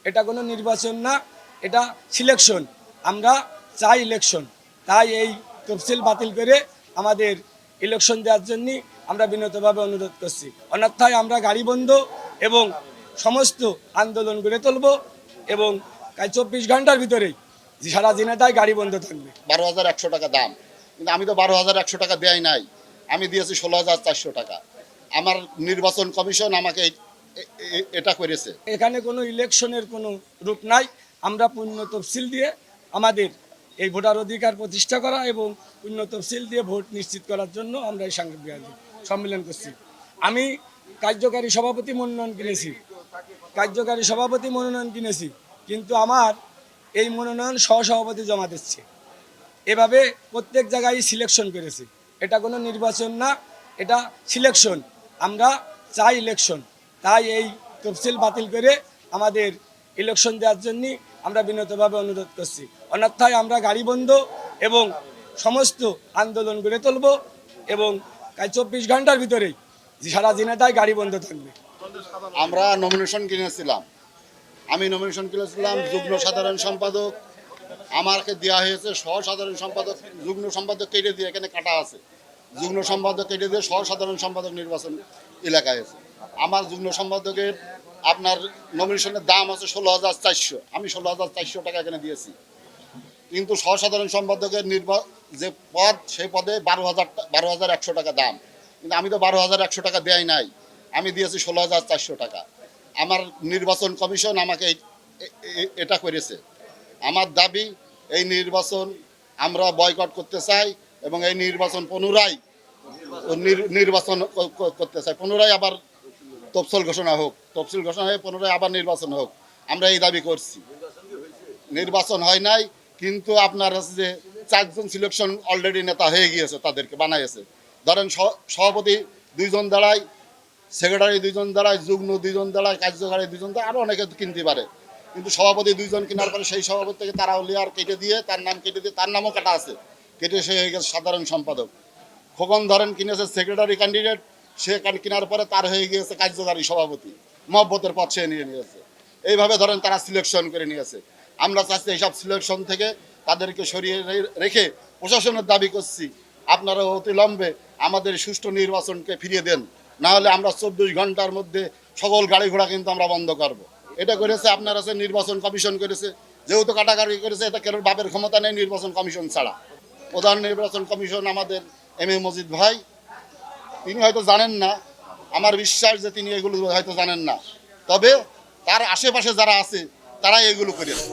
এটা কোনো নির্বাচন না, এটা সিলেকশন। আমরা চাই ইলেকশন, তাই এই তফসিল বাতিল করে আমাদের ইলেকশন দেওয়ার জন্য আমরা বিনীতভাবে অনুরোধ করছি। অন্যথায় আমরা গাড়ি বন্ধ এবং সমস্ত আন্দোলন গড়ে তুলব এবং 24 ঘন্টার ভিতরেই সারা দিনেটাই গাড়ি বন্ধ থাকবে। 12,100 টাকা দাম, কিন্তু আমি তো 12,100 টাকা দেয় নাই, আমি দিয়েছি 16,400 টাকা। আমার নির্বাচন কমিশন আমাকে এটা করেছে। এখানে কোনো ইলেকশনের কোনো রূপ নাই। আমরা পূর্ণ তফসিল দিয়ে আমাদের এই ভোটার অধিকার প্রতিষ্ঠা করা এবং পূর্ণ তফসিল দিয়ে ভোট নিশ্চিত করার জন্য আমরা এই সাংবাদিক সম্মেলন করছি। আমি কার্যকারী সভাপতি মনোনয়ন কিনেছি, কিন্তু আমার এই মনোনয়ন সহসভাপতি জমা দিচ্ছে। এভাবে প্রত্যেক জায়গায় সিলেকশন করেছে। এটা কোনো নির্বাচন না, এটা সিলেকশন। আমরা চাই ইলেকশন, তাই এই তফসিল বাতিল করে আমাদের ইলেকশন দেওয়ার জন্য আমরা বিনীতভাবে অনুরোধ করছি। অন্যথায় আমরা গাড়ি বন্ধ এবং সমস্ত আন্দোলন গড়ে তুলব এবং 24 ঘন্টার ভিতরেই সারা দিনেটাই গাড়ি বন্ধ থাকবে। আমরা নমিনেশন কিনেছিলাম, যুগ্ম সাধারণ সম্পাদক আমাকে দেওয়া হয়েছে, সহ সাধারণ সম্পাদক, যুগ্ম সম্পাদক কেটে দিয়ে এখানে কাটা আছে, যুগ্ম সম্পাদক কেটে দিয়ে সহ সাধারণ সম্পাদক নির্বাচন এলাকায় আছে। আমার যুগ্ম সম্পাদকের আপনার নমিনেশনের দাম আছে 16,400, আমি 16,400 টাকা এখানে দিয়েছি। কিন্তু সহ সাধারণ সম্পাদকের যে পদ, সেই পদে 12,100 টাকা দাম, কিন্তু আমি তো 12,100 টাকা দেয় নাই, আমি দিয়েছি 16,400 টাকা। আমার নির্বাচন কমিশন আমাকে এটা করেছে। আমার দাবি, এই নির্বাচন আমরা বয়কট করতে চাই এবং এই নির্বাচন পুনরায় করতে চাই, পুনরায় আবার তফসিল ঘোষণা হয়ে পুনরায় আবার নির্বাচন হোক। আমরা এই দাবি করছি। নির্বাচন হয় নাই, কিন্তু আপনার যে 4 জন সিলেকশন অলরেডি নেতা হয়ে গিয়েছে, তাদেরকে বানাইছে। ধরেন সভাপতি 2 জন দাঁড়ায়, সেক্রেটারি 2 জন দাঁড়ায়, যুগ্ম 2 জন দাঁড়ায়, কার্যকারী 2 জন দাঁড়ায়, আরও অনেকে কিনতে পারে। কিন্তু সভাপতি 2 জন কেনার পরে সেই সভাপতি থেকে তারা আর কেটে দিয়ে তার নাম কেটে দিয়ে, তার নামও কাটা আছে, কেটে সে হয়ে গেছে সাধারণ সম্পাদক। খোকন ধরেন কিনেছে সেক্রেটারি ক্যান্ডিডেট, সে কেনার পরে তার হয়ে গিয়েছে কার্যকারী সভাপতি, মহব্বতের পদ সে নিয়েছে। এইভাবে ধরেন তারা সিলেকশন করে নিয়েছে। আমরা চাচ্ছি এইসব সিলেকশন থেকে তাদেরকে সরিয়ে রেখে প্রশাসনের দাবি করছি, আপনারা অতিলম্বে আমাদের সুষ্ঠু নির্বাচনকে ফিরিয়ে দেন, না হলে আমরা 24 ঘন্টার মধ্যে সকল গাড়ি ঘোড়া কিন্তু আমরা বন্ধ করব। এটা করেছে আপনার আছে নির্বাচন কমিশন করেছে, যেহেতু কাটাকাটি করেছে, এটা কেন বাপের ক্ষমতা নেই নির্বাচন কমিশন ছাড়া। প্রধান নির্বাচন কমিশন আমাদের এম.এ. মজিদ ভাই, তিনি হয়তো জানেন না, আমার বিশ্বাস যে তিনি এগুলো হয়তো জানেন না, তবে তার আশেপাশে যারা আছে তারা এগুলো করেছে।